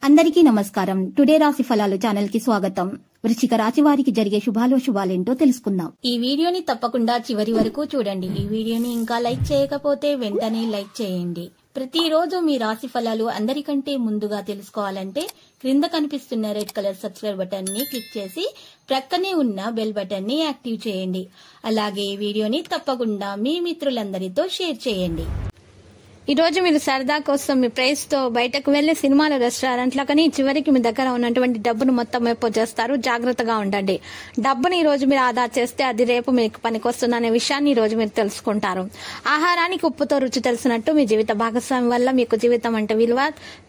అందరికీ నమస్కారం. టుడే రాశి ఫలాలు ఛానల్ కి స్వాగతం. వృశ్చిక రాశి వారికి జరిగే శుభాలేంటో తెలుసుకుందాం. ఈ వీడియోని తప్పకుండా చివరి వరకు చూడండి. ఈ వీడియోని ఇంకా లైక్ చేయకపోతే వెంటనే లైక్ చేయండి. ప్రతిరోజు మీ రాశి ఫలాలు అందరికంటే ముందుగా తెలుసుకోవాలంటే క్రింద కనిపిస్తున్న రెడ్ కలర్ సబ్స్క్రైబ్ బటన్ ని క్లిక్ చేసి ప్రక్కనే ఉన్న బెల్ బటన్ ని యాక్టివ్ చేయండి. అలాగే ఈ వీడియోని తప్పకుండా మీ మిత్రులందరితో షేర్ చేయండి. ఈ రోజు మీరు సరదా కోసం మీ ప్రైస్ తో బయటకు వెళ్లి సినిమాలు, రెస్టారెంట్లో కానీ చివరికి మీ దగ్గర ఉన్నటువంటి డబ్బును మొత్తం వైపు చేస్తారు. జాగ్రత్తగా ఉండండి. డబ్బుని ఈ రోజు మీరు ఆదా చేస్తే అది రేపు మీకు పనికొస్తుందనే విషయాన్ని ఈ రోజు మీరు తెలుసుకుంటారు. ఆహారానికి ఉప్పుతో రుచి తెలిసినట్టు మీ జీవిత భాగస్వామి వల్ల మీకు జీవితం అంటే విలువ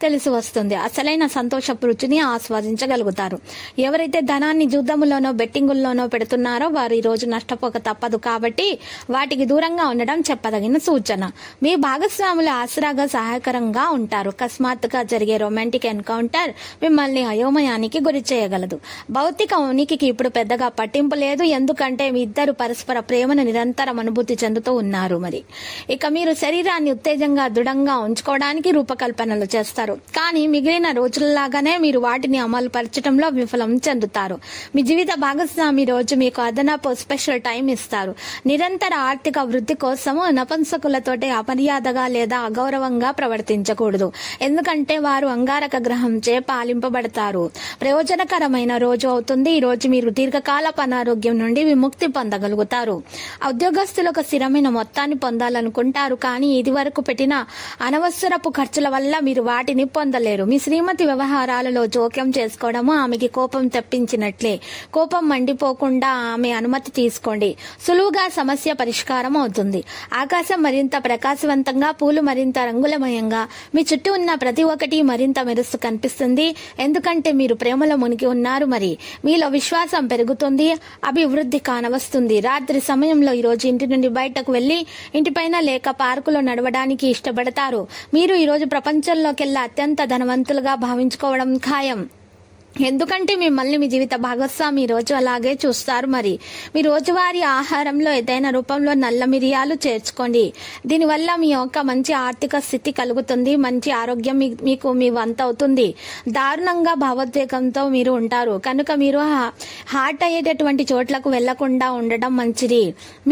తెలిసి వస్తుంది. అసలైన సంతోషపు రుచిని ఆస్వాదించగలుగుతారు. ఎవరైతే ధనాన్ని జూదములోనో బెట్టింగుల్లోనో పెడుతున్నారో వారు ఈ రోజు నష్టపోక తప్పదు. కాబట్టి వాటికి దూరంగా ఉండడం చెప్పదగిన సూచన. మీ భాగస్వామి ఆసరాగా సహాయకరంగా ఉంటారు. అకస్మాత్తుగా జరిగే రొమాంటిక్ ఎన్కౌంటర్ మిమ్మల్ని అయోమయానికి గురి చేయగలదు. భౌతిక ఉనికికి ఇప్పుడు పెద్దగా పట్టింపు లేదు, ఎందుకంటే మీ ఇద్దరు పరస్పర ప్రేమను నిరంతరం అనుభూతి చెందుతూ ఉన్నారు. ఇక మీరు శరీరాన్ని ఉత్తేజంగా దృఢంగా ఉంచుకోవడానికి రూపకల్పనలు చేస్తారు. కానీ మిగిలిన రోజుల్లాగానే మీరు వాటిని అమలు పరచడంలో విఫలం చెందుతారు. మీ జీవిత భాగస్వామి రోజు మీకు అదనపు స్పెషల్ టైం ఇస్తారు. నిరంతర ఆర్థిక వృద్ధి కోసము నపుంసకులతోటి అమర్యాదగా లేదా అగౌరవంగా ప్రవర్తించకూడదు, ఎందుకంటే వారు అంగారక గ్రహంచే పాలింపబడతారు. ప్రయోజనకరమైన రోజు అవుతుంది. ఈ రోజు మీరు దీర్ఘకాలపు అనారోగ్యం నుండి విముక్తి పొందగలుగుతారు. ఉద్యోగస్తులకు స్థిరమైన మొత్తాన్ని పొందాలనుకుంటారు, కానీ ఇది వరకు పెట్టిన అనవసరపు ఖర్చుల వల్ల మీరు వాటిని పొందలేరు. మీ శ్రీమతి వ్యవహారాలలో జోక్యం చేసుకోవడము ఆమెకి కోపం తెప్పించినట్లే. కోపం మండిపోకుండా ఆమె అనుమతి తీసుకోండి. సులువుగా సమస్య పరిష్కారం అవుతుంది. ఆకాశం మరింత ప్రకాశవంతంగా, పూలు మరింత రంగులమయంగా, మీ చుట్టూ ఉన్న ప్రతి ఒక్కటి మరింత మెరుస్తూ కనిపిస్తుంది, ఎందుకంటే మీరు ప్రేమలో మునిగి ఉన్నారు. మీలో విశ్వాసం పెరుగుతుంది, అభివృద్ధి కానవస్తుంది. రాత్రి సమయంలో ఈ రోజు ఇంటి నుండి బయటకు వెళ్లి ఇంటిపైన లేక పార్కులో నడవడానికి ఇష్టపడతారు. మీరు ఈ రోజు ప్రపంచంలోకెల్లా అత్యంత ధనవంతులుగా భావించుకోవడం ఖాయం, ఎందుకంటే మిమ్మల్ని మీ జీవిత భాగస్వామి ఈ రోజు అలాగే చూస్తారు. మీ రోజువారీ ఆహారంలో ఏదైనా రూపంలో నల్ల మిరియాలు చేర్చుకోండి. దీనివల్ల మీ యొక్క మంచి ఆర్థిక స్థితి కలుగుతుంది. మంచి ఆరోగ్యం మీకు మీ వంత అవుతుంది. దారుణంగా భావోద్వేగంతో మీరు ఉంటారు కనుక మీరు హార్ట్ అయ్యేటటువంటి చోట్లకు వెళ్లకుండా ఉండడం మంచిది.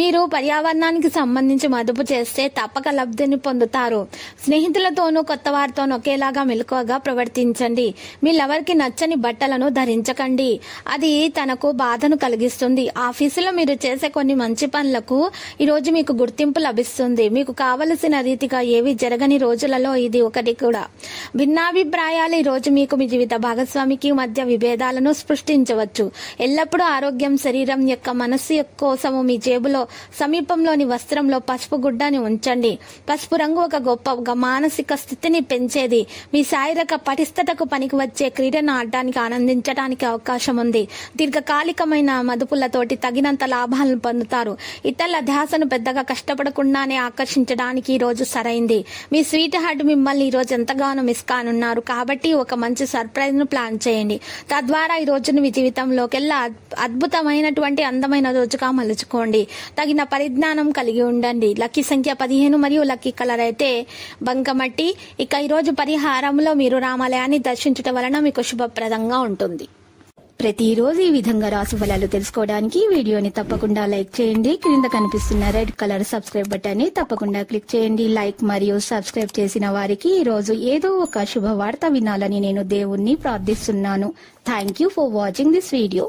మీరు పర్యావరణానికి సంబంధించి మదుపు చేస్తే తప్పక లబ్ధిని పొందుతారు. స్నేహితులతోనూ కొత్త వారితోనూ ఒకేలాగా మెలకువగా ప్రవర్తించండి. మీ లవర్కి నచ్చని బట్టలను ధరించకండి, అది తనకు బాధను కలిగిస్తుంది. ఆఫీసులో మీరు చేసే కొన్ని మంచి పనులకు ఈ రోజు మీకు గుర్తింపు లభిస్తుంది. మీకు కావలసిన రీతిగా ఏవి జరగని రోజులలో ఇది ఒకటి కూడా. భిన్నాభిప్రాయాలు ఈ రోజు మీకు మీ జీవిత భాగస్వామికి మధ్య విభేదాలను సృష్టించవచ్చు. ఎల్లప్పుడూ ఆరోగ్యం, శరీరం యొక్క మనస్సు కోసము మీ జేబులో సమీపంలోని వస్త్రంలో పసుపు గుడ్డని ఉంచండి. పసుపు రంగు ఒక గొప్ప మానసిక స్థితిని పెంచేది. మీ శారీరక పటిష్టతకు పనికి వచ్చే క్రీడను ఆడటానికి, ఆనందించడానికి అవకాశం ఉంది. దీర్ఘకాలికమైన మదుపులతోటి తగినంత లాభాలను పొందుతారు. ఇతరుల ధ్యాసను పెద్దగా కష్టపడకుండానే ఆకర్షించడానికి ఈ రోజు సరైంది. మీ స్వీట్ హార్ట్ మిమ్మల్ని ఈ రోజు ఎంతగానో మిస్ కానున్నారు. కాబట్టి ఒక మంచి సర్ప్రైజ్ ను ప్లాన్ చేయండి. తద్వారా ఈ రోజును మీ జీవితంలోకెల్లా అద్భుతమైనటువంటి అందమైన రోజుగా మలుచుకోండి. తగిన పరిజ్ఞానం కలిగి ఉండండి. లక్కీ సంఖ్య 15 మరియు లక్కీ కలర్ అయితే బంకమట్టి. ఇక ఈ రోజు పరిహారంలో మీరు రామాలయాన్ని దర్శించడం వలన మీకు శుభప్రదంగా ఉంటుంది. ప్రతిరోజు ఈ విధంగా రాశి ఫలాలు తెలుసుకోవడానికి వీడియోని తప్పకుండా లైక్ చేయండి. క్రింద కనిపిస్తున్న రెడ్ కలర్ సబ్స్క్రైబ్ బటన్ ని తప్పకుండా క్లిక్ చేయండి. లైక్ మరియు సబ్స్క్రైబ్ చేసిన వారికి ఈ రోజు ఏదో ఒక శుభవార్త వినాలని నేను దేవుణ్ణి ప్రార్థిస్తున్నాను. Thank you for watching this video.